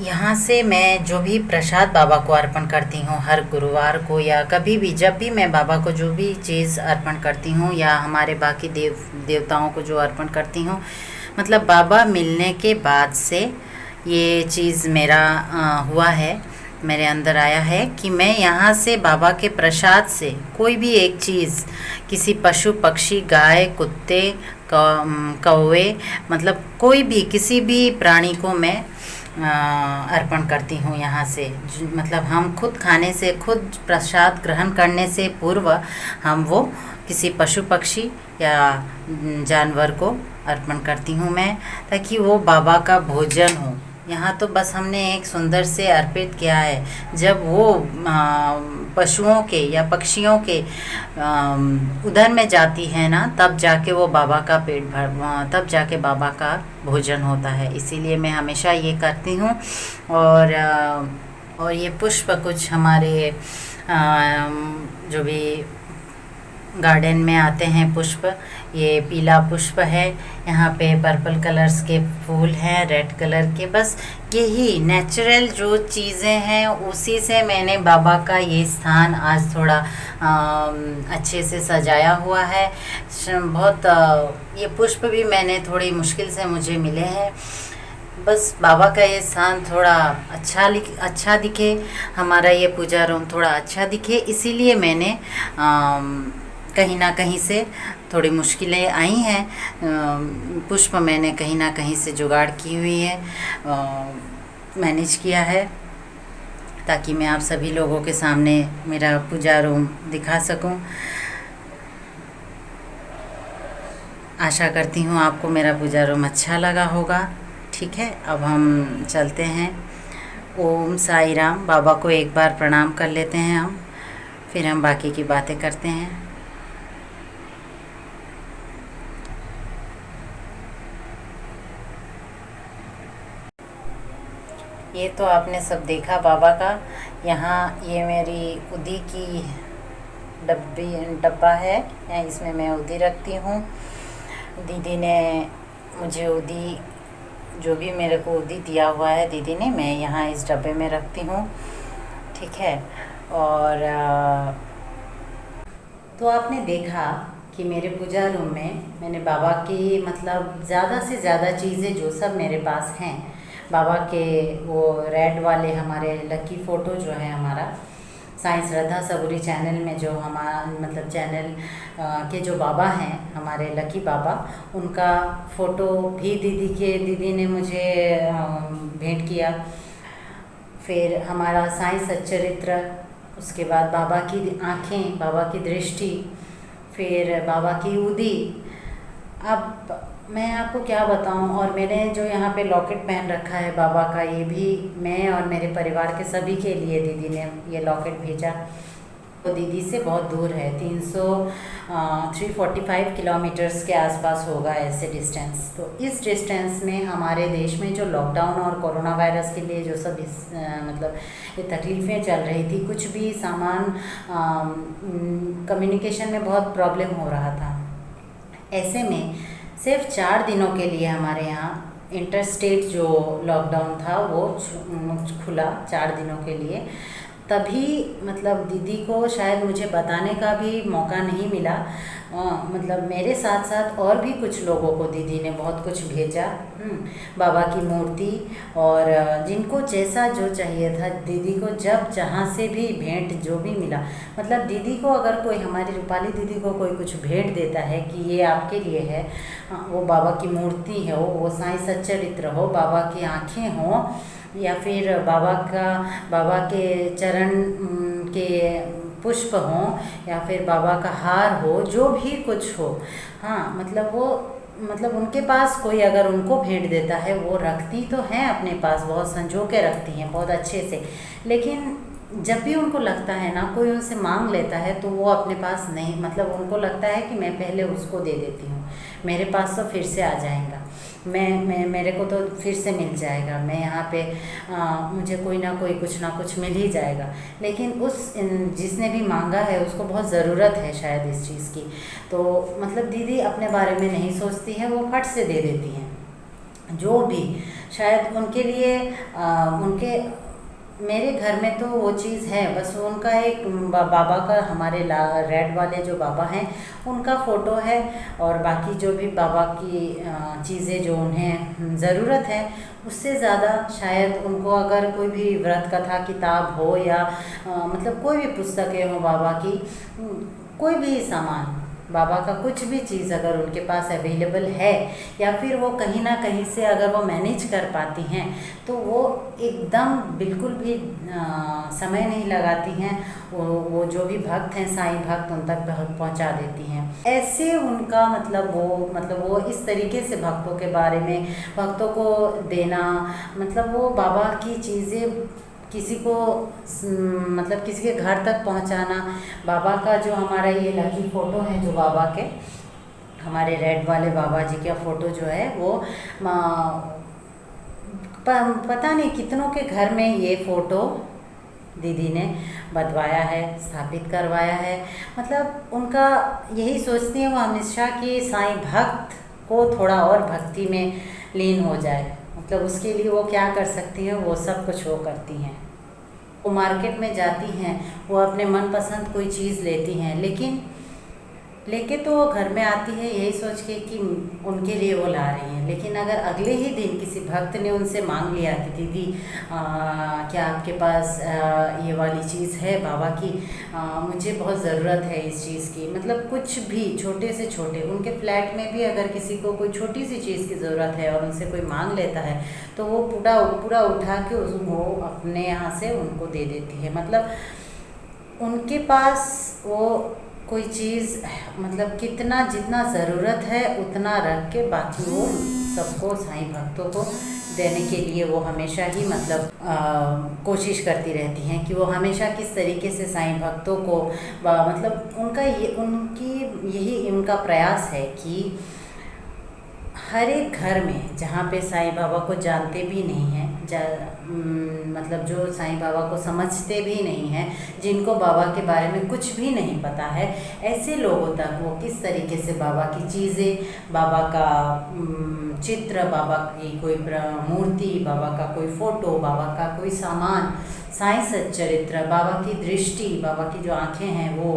यहाँ से मैं जो भी प्रसाद बाबा को अर्पण करती हूँ हर गुरुवार को, या कभी भी जब भी मैं बाबा को जो भी चीज़ अर्पण करती हूँ, या हमारे बाकी देवताओं को जो अर्पण करती हूँ, मतलब बाबा मिलने के बाद से ये चीज़ मेरा हुआ है, मेरे अंदर आया है कि मैं यहाँ से बाबा के प्रसाद से कोई भी एक चीज़, किसी पशु पक्षी, गाय, कुत्ते, कौवे, मतलब कोई भी किसी भी प्राणी को मैं अर्पण करती हूँ यहाँ से। मतलब हम खुद खाने से, खुद प्रसाद ग्रहण करने से पूर्व हम वो किसी पशु पक्षी या जानवर को अर्पण करती हूँ मैं, ताकि वो बाबा का भोजन हो। यहाँ तो बस हमने एक सुंदर से अर्पित किया है। जब वो पशुओं के या पक्षियों के उधर में जाती है ना, तब जाके वो बाबा का पेट भर, तब जाके बाबा का भोजन होता है। इसीलिए मैं हमेशा ये करती हूँ। और ये पुष्प कुछ हमारे जो भी गार्डन में आते हैं पुष्प, ये पीला पुष्प है, यहाँ पे पर्पल कलर्स के फूल हैं, रेड कलर के, बस यही नेचुरल जो चीज़ें हैं उसी से मैंने बाबा का ये स्थान आज थोड़ा अच्छे से सजाया हुआ है। बहुत ये पुष्प भी मैंने थोड़ी मुश्किल से मुझे मिले हैं, बस बाबा का ये स्थान थोड़ा अच्छा दिखे, हमारा ये पूजा रूम थोड़ा अच्छा दिखे, इसीलिए मैंने कहीं ना कहीं से थोड़ी मुश्किलें आई हैं। पुष्प मैंने कहीं ना कहीं से जुगाड़ की हुई है, मैनेज किया है, ताकि मैं आप सभी लोगों के सामने मेरा पूजा रूम दिखा सकूं। आशा करती हूँ आपको मेरा पूजा रूम अच्छा लगा होगा। ठीक है, अब हम चलते हैं। ओम साई राम। बाबा को एक बार प्रणाम कर लेते हैं हम, फिर हम बाकी की बातें करते हैं। ये तो आपने सब देखा बाबा का। यहाँ ये मेरी उदी की डब्बा है, इसमें मैं उदी रखती हूँ। दीदी ने मुझे उदी, जो भी मेरे को उदी दिया हुआ है दीदी ने, मैं यहाँ इस डब्बे में रखती हूँ। ठीक है, और तो आपने देखा कि मेरे पूजा रूम में मैंने बाबा की मतलब ज़्यादा से ज़्यादा चीज़ें जो सब मेरे पास हैं, बाबा के वो रेड वाले हमारे लकी फ़ोटो जो है हमारा साईं श्रद्धा सबूरी चैनल में, जो हमारा मतलब चैनल के जो बाबा हैं हमारे लकी बाबा, उनका फ़ोटो भी दीदी ने मुझे भेंट किया। फिर हमारा साईं सच्चरित्र, उसके बाद बाबा की आँखें, बाबा की दृष्टि, फिर बाबा की उदी। अब मैं आपको क्या बताऊं। और मैंने जो यहाँ पे लॉकेट पहन रखा है बाबा का, ये भी मैं और मेरे परिवार के सभी के लिए दीदी ने ये लॉकेट भेजा। वो दीदी से बहुत दूर है, 345 किलोमीटर्स के आसपास होगा ऐसे डिस्टेंस। तो इस डिस्टेंस में हमारे देश में जो लॉकडाउन और कोरोना वायरस के लिए जो सब मतलब ये तकलीफ़ें चल रही थी, कुछ भी सामान कम्युनिकेशन में बहुत प्रॉब्लम हो रहा था। ऐसे में सिर्फ 4 दिनों के लिए हमारे यहाँ इंटरस्टेट जो लॉकडाउन था वो खुला 4 दिनों के लिए। तभी मतलब दीदी को शायद मुझे बताने का भी मौका नहीं मिला। मतलब मेरे साथ साथ और भी कुछ लोगों को दीदी ने बहुत कुछ भेजा, बाबा की मूर्ति, और जिनको जैसा जो चाहिए था दीदी को, जब जहाँ से भी भेंट जो भी मिला, मतलब दीदी को अगर कोई, हमारी रूपाली दीदी को कोई कुछ भेंट देता है कि ये आपके लिए है, वो बाबा की मूर्ति हो, वो साईं सच्चरित्र हो, बाबा की आँखें हों, या फिर बाबा के चरण के पुष्प हों, या फिर बाबा का हार हो, जो भी कुछ हो, हाँ मतलब उनके पास कोई अगर उनको भेंट देता है, वो रखती तो हैं अपने पास, बहुत संजो के रखती हैं बहुत अच्छे से, लेकिन जब भी उनको लगता है ना कोई उनसे मांग लेता है तो वो अपने पास नहीं, मतलब उनको लगता है कि मैं पहले उसको दे देती हूँ, मेरे पास तो फिर से आ जाएगा, मेरे को तो फिर से मिल जाएगा, मैं यहाँ पे मुझे कोई ना कोई कुछ ना कुछ मिल ही जाएगा। लेकिन जिसने भी मांगा है उसको बहुत ज़रूरत है शायद इस चीज़ की, तो मतलब दीदी अपने बारे में नहीं सोचती है, वो फट से दे देती हैं जो भी शायद उनके लिए उनके मेरे घर में तो वो चीज़ है, बस उनका एक बाबा का, हमारे रेड वाले जो बाबा हैं उनका फ़ोटो है, और बाकी जो भी बाबा की चीज़ें जो उन्हें ज़रूरत है, उससे ज़्यादा शायद उनको अगर कोई भी व्रत कथा किताब हो, या मतलब कोई भी पुस्तकें हो बाबा की, कोई भी सामान बाबा का कुछ भी चीज़ अगर उनके पास अवेलेबल है, या फिर वो कहीं ना कहीं से अगर वो मैनेज कर पाती हैं, तो वो एकदम बिल्कुल भी समय नहीं लगाती हैं, वो जो भी भक्त हैं साईं भक्त उन तक पहुंचा देती हैं। ऐसे उनका मतलब वो इस तरीके से भक्तों के बारे में, भक्तों को देना, मतलब वो बाबा की चीज़ें किसी को मतलब किसी के घर तक पहुंचाना। बाबा का जो हमारा ये लकी फ़ोटो है, जो बाबा के हमारे रेड वाले बाबा जी का फ़ोटो जो है, वो पता नहीं कितनों के घर में ये फ़ोटो दीदी ने बंधवाया है, स्थापित करवाया है। मतलब उनका यही सोचती हैं वो हमेशा कि साईं भक्त को थोड़ा और भक्ति में लीन हो जाए, मतलब उसके लिए वो क्या कर सकती हैं, वो सब कुछ वो करती हैं। वो मार्केट में जाती हैं, वो अपने मनपसंद कोई चीज़ लेती हैं, लेकिन लेके तो वो घर में आती है यही सोच के कि उनके लिए वो ला रही हैं, लेकिन अगर अगले ही दिन किसी भक्त ने उनसे मांग लिया कि दीदी क्या आपके पास ये वाली चीज़ है बाबा की, मुझे बहुत ज़रूरत है इस चीज़ की, मतलब कुछ भी छोटे से छोटे, उनके फ्लैट में भी अगर किसी को कोई छोटी सी चीज़ की ज़रूरत है और उनसे कोई मांग लेता है, तो वो पूरा उठा के उसको अपने यहाँ से उनको दे देती है। मतलब उनके पास वो कोई चीज़ मतलब जितना ज़रूरत है उतना रख के बाकी वो सबको साईं भक्तों को देने के लिए वो हमेशा ही मतलब कोशिश करती रहती हैं कि वो हमेशा किस तरीके से साईं भक्तों को मतलब यही उनका प्रयास है कि हर एक घर में जहाँ पे साईं बाबा को जानते भी नहीं हैं, मतलब जो साईं बाबा को समझते भी नहीं हैं, जिनको बाबा के बारे में कुछ भी नहीं पता है, ऐसे लोगों तक वो किस तरीके से बाबा की चीज़ें, बाबा का चित्र, बाबा की कोई मूर्ति, बाबा का कोई फ़ोटो, बाबा का कोई सामान, साईं सच्चरित्र, बाबा की दृष्टि, बाबा की जो आँखें हैं वो,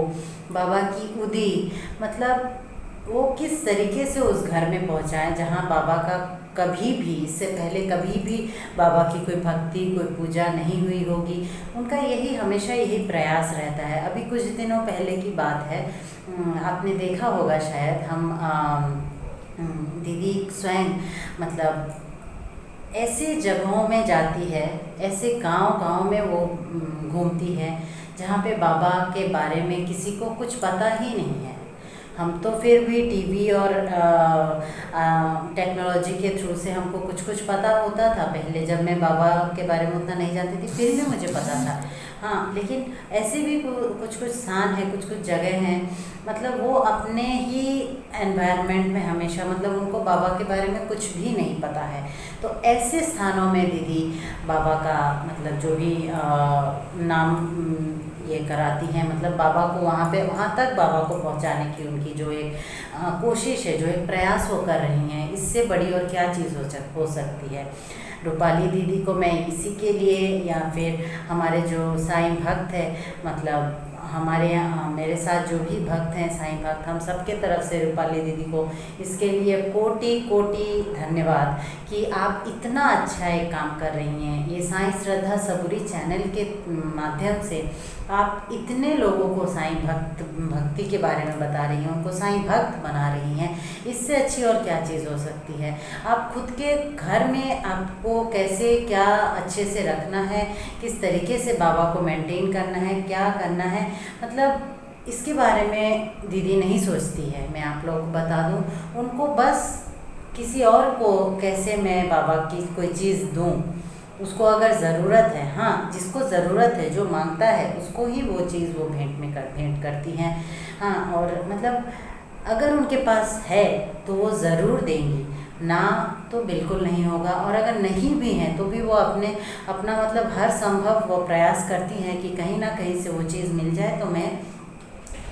बाबा की उदी, मतलब वो किस तरीके से उस घर में पहुंचाएं जहां बाबा का कभी भी, इससे पहले कभी भी बाबा की कोई भक्ति, कोई पूजा नहीं हुई होगी। उनका हमेशा यही प्रयास रहता है। अभी कुछ दिनों पहले की बात है, आपने देखा होगा शायद, दीदी स्वयं मतलब ऐसे जगहों में जाती है, ऐसे गांव में वो घूमती है जहाँ पे बाबा के बारे में किसी को कुछ पता ही नहीं है। हम तो फिर भी टीवी और टेक्नोलॉजी के थ्रू से हमको कुछ कुछ पता होता था। पहले जब मैं बाबा के बारे में उतना नहीं जानती थी फिर भी मुझे पता था। हाँ, लेकिन ऐसे भी कुछ कुछ स्थान है, कुछ कुछ जगह हैं, मतलब वो अपने ही एनवायरनमेंट में हमेशा, मतलब उनको बाबा के बारे में कुछ भी नहीं पता है। तो ऐसे स्थानों में दीदी बाबा का मतलब जो भी नाम ये कराती हैं, मतलब बाबा को वहाँ तक बाबा को पहुँचाने की उनकी जो एक कोशिश है, जो एक प्रयास वो कर रही हैं, इससे बड़ी और क्या चीज़ हो सकती है। रूपाली दीदी को मैं इसी के लिए, या फिर हमारे जो साईं भक्त है, मतलब हमारे यहाँ मेरे साथ जो भी भक्त हैं साईं भक्त, हम सबके तरफ से रूपाली दीदी को इसके लिए कोटि कोटि धन्यवाद कि आप इतना अच्छा एक काम कर रही हैं। ये साईं श्रद्धा सबूरी चैनल के माध्यम से आप इतने लोगों को साईं भक्ति के बारे में बता रही हैं, उनको साईं भक्त बना रही हैं। इससे अच्छी और क्या चीज़ हो सकती है। आप खुद के घर में आपको कैसे क्या अच्छे से रखना है, किस तरीके से बाबा को मेंटेन करना है, क्या करना है, मतलब इसके बारे में दीदी नहीं सोचती है। मैं आप लोगों को बता दूं, उनको बस किसी और को कैसे मैं बाबा की कोई चीज़ दूं, उसको अगर ज़रूरत है, हाँ जिसको ज़रूरत है, जो मांगता है उसको ही वो चीज़ वो भेंट करती हैं। हाँ, और मतलब अगर उनके पास है तो वो ज़रूर देंगी, ना तो बिल्कुल नहीं होगा। और अगर नहीं भी हैं तो भी वो अपना मतलब हर संभव वो प्रयास करती हैं कि कहीं ना कहीं से वो चीज़ मिल जाए तो मैं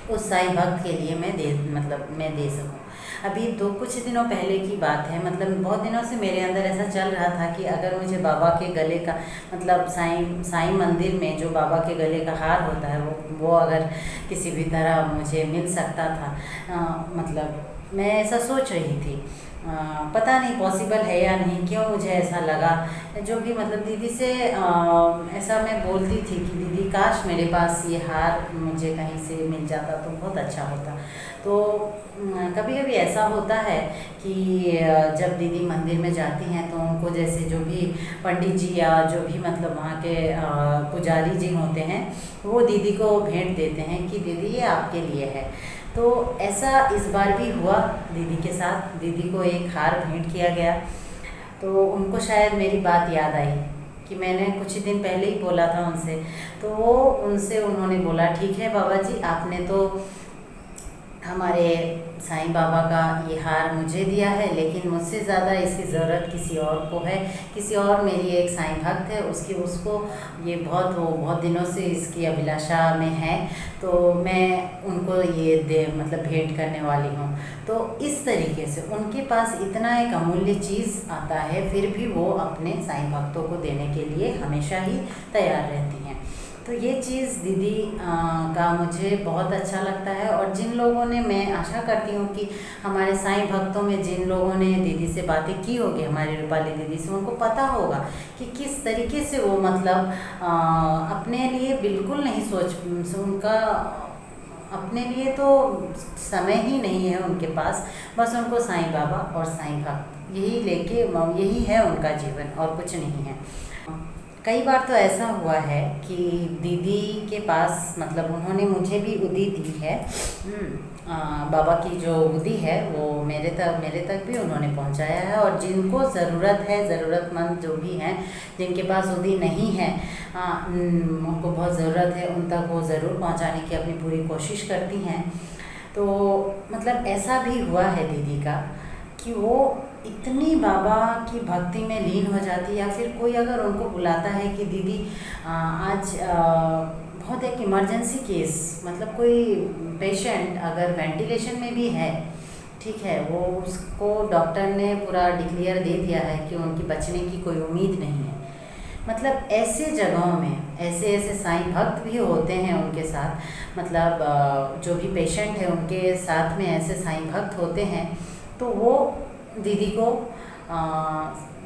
उस साईं भक्त के लिए मैं दे सकूं। अभी तो कुछ दिनों पहले की बात है, मतलब बहुत दिनों से मेरे अंदर ऐसा चल रहा था कि अगर मुझे बाबा के गले का, मतलब साईं मंदिर में जो बाबा के गले का हार होता है वो अगर किसी भी तरह मुझे मिल सकता था, मतलब मैं ऐसा सोच रही थी। पता नहीं पॉसिबल है या नहीं, क्यों मुझे ऐसा लगा। जो भी मतलब दीदी से ऐसा मैं बोलती थी कि दीदी काश मेरे पास ये हार मुझे कहीं से मिल जाता तो बहुत अच्छा होता। तो कभी कभी ऐसा होता है कि जब दीदी मंदिर में जाती हैं तो उनको जैसे जो भी पंडित जी या जो भी मतलब वहाँ के पुजारी जी होते हैं वो दीदी को भेंट देते हैं कि दीदी ये आपके लिए है। तो ऐसा इस बार भी हुआ दीदी के साथ। दीदी को एक हार भेंट किया गया तो उनको शायद मेरी बात याद आई कि मैंने कुछ ही दिन पहले ही बोला था उनसे। तो उन्होंने बोला ठीक है बाबा जी, आपने तो हमारे साईं बाबा का ये हार मुझे दिया है, लेकिन मुझसे ज़्यादा इसकी ज़रूरत किसी और को है। किसी और मेरी एक साईं भक्त है, उसको ये बहुत दिनों से इसकी अभिलाषा में है, तो मैं उनको ये भेंट करने वाली हूँ। तो इस तरीके से उनके पास इतना एक अमूल्य चीज़ आता है, फिर भी वो अपने साईं भक्तों को देने के लिए हमेशा ही तैयार रहती हैं। तो ये चीज़ दीदी का मुझे बहुत अच्छा लगता है। और जिन लोगों ने, मैं आशा करती हूँ कि हमारे साईं भक्तों में जिन लोगों ने दीदी से बातें की होगी, हमारी रूपाली दीदी से, उनको पता होगा कि किस तरीके से वो मतलब अपने लिए बिल्कुल नहीं उनका अपने लिए तो समय ही नहीं है उनके पास, बस उनको साईं बाबा और साईं भक्त यही है उनका जीवन और कुछ नहीं है। कई बार तो ऐसा हुआ है कि दीदी के पास मतलब उन्होंने मुझे भी उदी दी है, बाबा की जो उदी है वो मेरे तक भी उन्होंने पहुंचाया है। और जिनको ज़रूरत है, ज़रूरतमंद जो भी हैं, जिनके पास उदी नहीं है, उनको बहुत ज़रूरत है, उन तक वो ज़रूर पहुंचाने की अपनी पूरी कोशिश करती हैं। तो मतलब ऐसा भी हुआ है दीदी का कि वो इतनी बाबा की भक्ति में लीन हो जाती, या फिर कोई अगर उनको बुलाता है कि दीदी आज बहुत एक इमरजेंसी केस, मतलब कोई पेशेंट अगर वेंटिलेशन में भी है, ठीक है, वो उसको डॉक्टर ने पूरा डिक्लेयर दे दिया है कि उनकी बचने की कोई उम्मीद नहीं है। मतलब ऐसे जगहों में ऐसे साईं भक्त भी होते हैं उनके साथ, मतलब जो भी पेशेंट है उनके साथ में ऐसे साईं भक्त होते हैं। तो वो दीदी को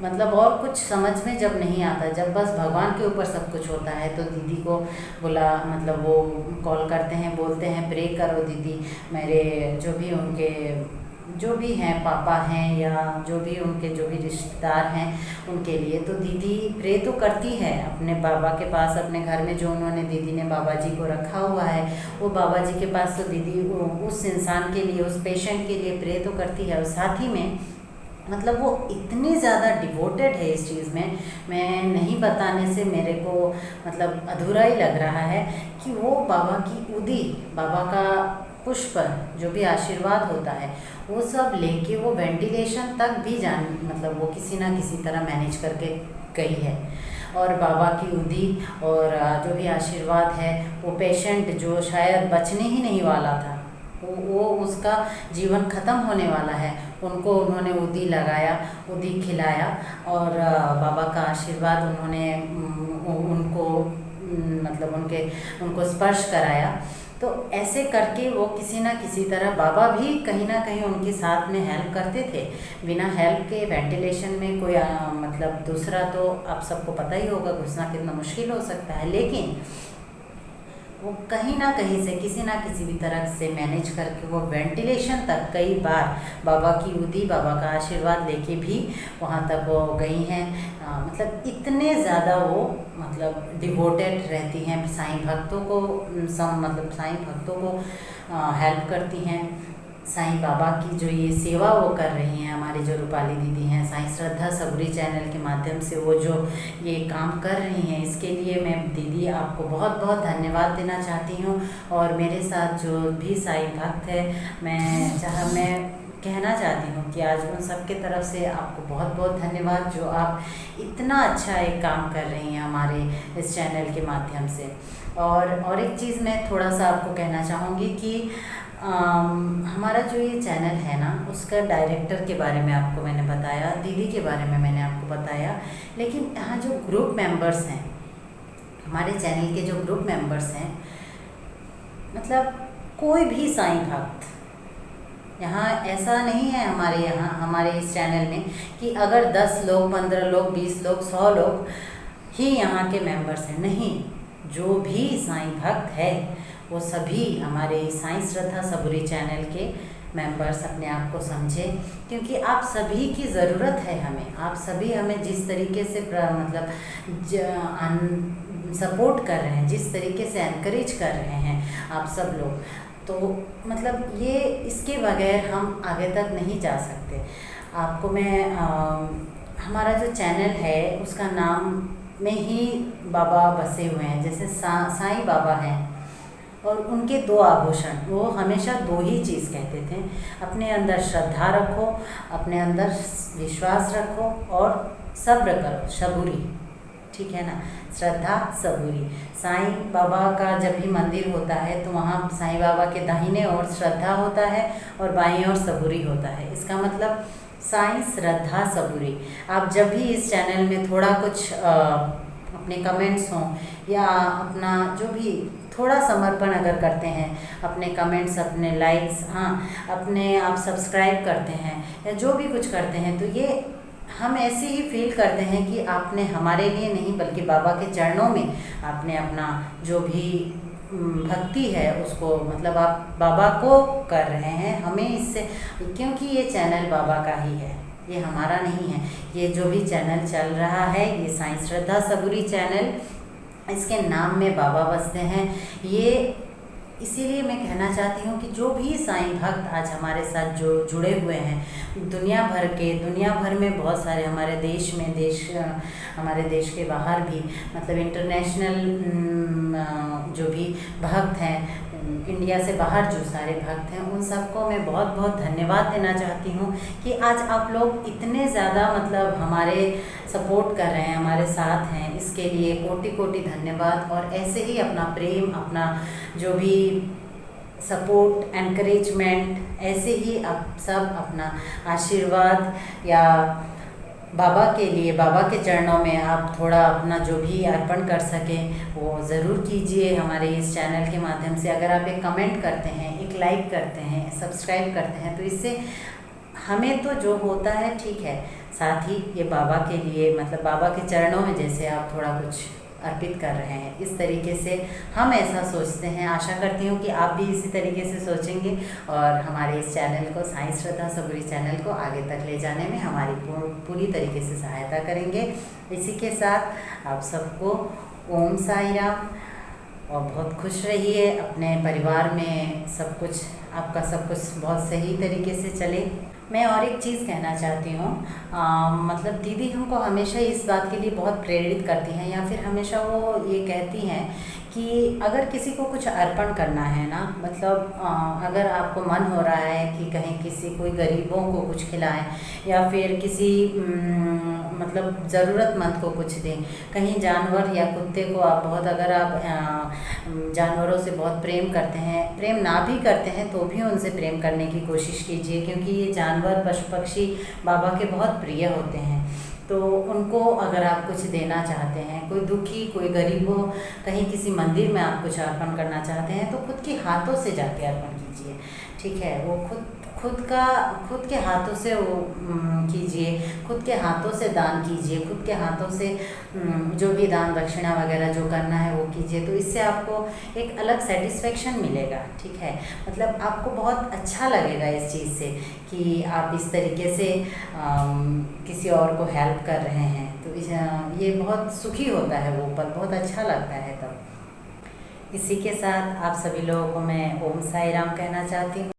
मतलब और कुछ समझ में जब नहीं आता, जब बस भगवान के ऊपर सब कुछ होता है, तो दीदी को मतलब वो कॉल करते हैं, बोलते हैं प्रे करो दीदी, मेरे जो भी उनके जो भी हैं, पापा हैं या जो भी उनके जो भी रिश्तेदार हैं उनके लिए। तो दीदी प्रे तो करती है अपने बाबा के पास, अपने घर में जो उन्होंने दीदी ने बाबा जी को रखा हुआ है वो बाबा जी के पास, तो दीदी उस इंसान के लिए, उस पेशेंट के लिए प्रे तो करती है। और साथ ही में मतलब वो इतनी ज़्यादा डिवोटेड है इस चीज़ में, मैं नहीं बताने से मेरे को मतलब अधूरा ही लग रहा है कि वो बाबा की उदी, बाबा का पुष्प, जो भी आशीर्वाद होता है वो सब लेके वो वेंटिलेशन तक भी मतलब वो किसी ना किसी तरह मैनेज करके गई है। और बाबा की उदी और जो भी आशीर्वाद है, वो पेशेंट जो शायद बचने ही नहीं वाला था, वो उसका जीवन ख़त्म होने वाला है, उनको उन्होंने उदी लगाया, उदी खिलाया और बाबा का आशीर्वाद उन्होंने उनको मतलब उनको स्पर्श कराया। तो ऐसे करके वो किसी ना किसी तरह, बाबा भी कहीं ना कहीं उनके साथ में हेल्प करते थे। बिना हेल्प के वेंटिलेशन में कोई मतलब दूसरा, तो आप सबको पता ही होगा घुसना कितना मुश्किल हो सकता है, लेकिन वो कहीं ना कहीं से किसी ना किसी भी तरह से मैनेज करके वो वेंटिलेशन तक कई बार बाबा की उदी, बाबा का आशीर्वाद लेके भी वहाँ तक वो गई हैं। मतलब इतने ज़्यादा वो मतलब डिवोटेड रहती हैं साईं भक्तों को, मतलब साईं भक्तों को हेल्प करती हैं। साईं बाबा की जो ये सेवा वो कर रही हैं, हमारी जो रूपाली दीदी हैं साईं श्रद्धा सबुरी चैनल के माध्यम से वो जो ये काम कर रही हैं, इसके लिए मैं दीदी आपको बहुत बहुत धन्यवाद देना चाहती हूँ। और मेरे साथ जो भी साईं भक्त है, मैं कहना चाहती हूँ कि आज उन सब के तरफ से आपको बहुत बहुत धन्यवाद, जो आप इतना अच्छा एक काम कर रही हैं हमारे इस चैनल के माध्यम से। और एक चीज़ मैं थोड़ा सा आपको कहना चाहूँगी कि हमारा जो ये चैनल है ना, उसका डायरेक्टर के बारे में आपको मैंने बताया, दीदी के बारे में मैंने आपको बताया, लेकिन यहाँ जो ग्रुप मेंबर्स हैं, हमारे चैनल के जो ग्रुप मेंबर्स हैं, मतलब कोई भी साईं भक्त, यहाँ ऐसा नहीं है हमारे इस चैनल में कि अगर 10 लोग, 15 लोग, 20 लोग, 100 लोग ही यहाँ के मेंबर्स हैं, नहीं। जो भी साईं भक्त है वो सभी हमारे साईं श्रद्धा सबुरी चैनल के मेंबर्स अपने आप को समझें, क्योंकि आप सभी की ज़रूरत है हमें। आप सभी हमें जिस तरीके से मतलब सपोर्ट कर रहे हैं, जिस तरीके से एनकरेज कर रहे हैं आप सब लोग, तो मतलब ये इसके बगैर हम आगे तक नहीं जा सकते। आपको मैं हमारा जो चैनल है उसका नाम में ही बाबा बसे हुए हैं, जैसे साईं बाबा हैं और उनके 2 आभूषण, वो हमेशा 2 ही चीज़ कहते थे, अपने अंदर श्रद्धा रखो, अपने अंदर विश्वास रखो और सब्र करो, सबूरी, ठीक है ना, श्रद्धा सबूरी। साईं बाबा का जब भी मंदिर होता है तो वहाँ साईं बाबा के दाहिने ओर श्रद्धा होता है और बाईं ओर सबूरी होता है। इसका मतलब साईं श्रद्धा सबूरी। आप जब भी इस चैनल में थोड़ा कुछ अपने कमेंट्स हों या अपना जो भी थोड़ा समर्पण अगर करते हैं, अपने कमेंट्स, अपने लाइक्स, हाँ, अपने आप सब्सक्राइब करते हैं या जो भी कुछ करते हैं, तो ये हम ऐसे ही फील करते हैं कि आपने हमारे लिए नहीं बल्कि बाबा के चरणों में आपने अपना जो भी भक्ति है उसको, मतलब आप बाबा को कर रहे हैं। हमें इससे, क्योंकि ये चैनल बाबा का ही है, ये हमारा नहीं है। ये जो भी चैनल चल रहा है, ये साईं श्रद्धा सबुरी चैनल, इसके नाम में बाबा बसते हैं। ये इसीलिए मैं कहना चाहती हूँ कि जो भी साईं भक्त आज हमारे साथ जो जुड़े हुए हैं, दुनिया भर में बहुत सारे, हमारे देश में, हमारे देश के बाहर भी, मतलब इंटरनेशनल जो भी भक्त हैं, इंडिया से बाहर जो सारे भक्त हैं, उन सबको मैं बहुत बहुत धन्यवाद देना चाहती हूँ कि आज आप लोग इतने ज़्यादा मतलब हमारे सपोर्ट कर रहे हैं, हमारे साथ हैं। इसके लिए कोटि कोटि धन्यवाद। और ऐसे ही अपना प्रेम, अपना जो भी सपोर्ट, एनकरेजमेंट, ऐसे ही आप सब अपना आशीर्वाद या बाबा के लिए, बाबा के चरणों में आप थोड़ा अपना जो भी अर्पण कर सकें वो ज़रूर कीजिए हमारे इस चैनल के माध्यम से। अगर आप एक कमेंट करते हैं, एक लाइक करते हैं, सब्सक्राइब करते हैं, तो इससे हमें तो जो होता है ठीक है, साथ ही ये बाबा के लिए, मतलब बाबा के चरणों में जैसे आप थोड़ा कुछ अर्पित कर रहे हैं। इस तरीके से हम ऐसा सोचते हैं। आशा करती हूँ कि आप भी इसी तरीके से सोचेंगे और हमारे इस चैनल को, साईं श्रद्धा सबुरी चैनल को आगे तक ले जाने में हमारी पूरी तरीके से सहायता करेंगे। इसी के साथ आप सबको ओम साई राम, और बहुत खुश रहिए। अपने परिवार में सब कुछ, आपका सब कुछ बहुत सही तरीके से चले। मैं और एक चीज़ कहना चाहती हूँ, मतलब दीदी हमको हमेशा इस बात के लिए बहुत प्रेरित करती हैं, या फिर हमेशा वो ये कहती हैं कि अगर किसी को कुछ अर्पण करना है ना, मतलब अगर आपको मन हो रहा है कि कहीं किसी कोई गरीबों को कुछ खिलाएं, या फिर किसी मतलब ज़रूरतमंद को कुछ दें, कहीं जानवर या कुत्ते को आप बहुत, अगर आप जानवरों से बहुत प्रेम करते हैं, प्रेम ना भी करते हैं तो भी उनसे प्रेम करने की कोशिश कीजिए, क्योंकि ये जानवर, पशु पक्षी बाबा के बहुत प्रिय होते हैं। तो उनको अगर आप कुछ देना चाहते हैं, कोई दुखी, कोई गरीब हो, कहीं किसी मंदिर में आप कुछ अर्पण करना चाहते हैं, तो खुद के हाथों से जाके अर्पण कीजिए, ठीक है। वो खुद के हाथों से वो कीजिए, खुद के हाथों से दान कीजिए, खुद के हाथों से जो भी दान दक्षिणा वगैरह जो करना है वो कीजिए। तो इससे आपको एक अलग सेटिस्फेक्शन मिलेगा, ठीक है। मतलब आपको बहुत अच्छा लगेगा इस चीज़ से कि आप इस तरीके से किसी और को हेल्प कर रहे हैं। तो ये बहुत सुखी होता है वो पल, बहुत अच्छा लगता है तब। इसी के साथ आप सभी लोगों को मैं ओम साई राम कहना चाहती हूँ।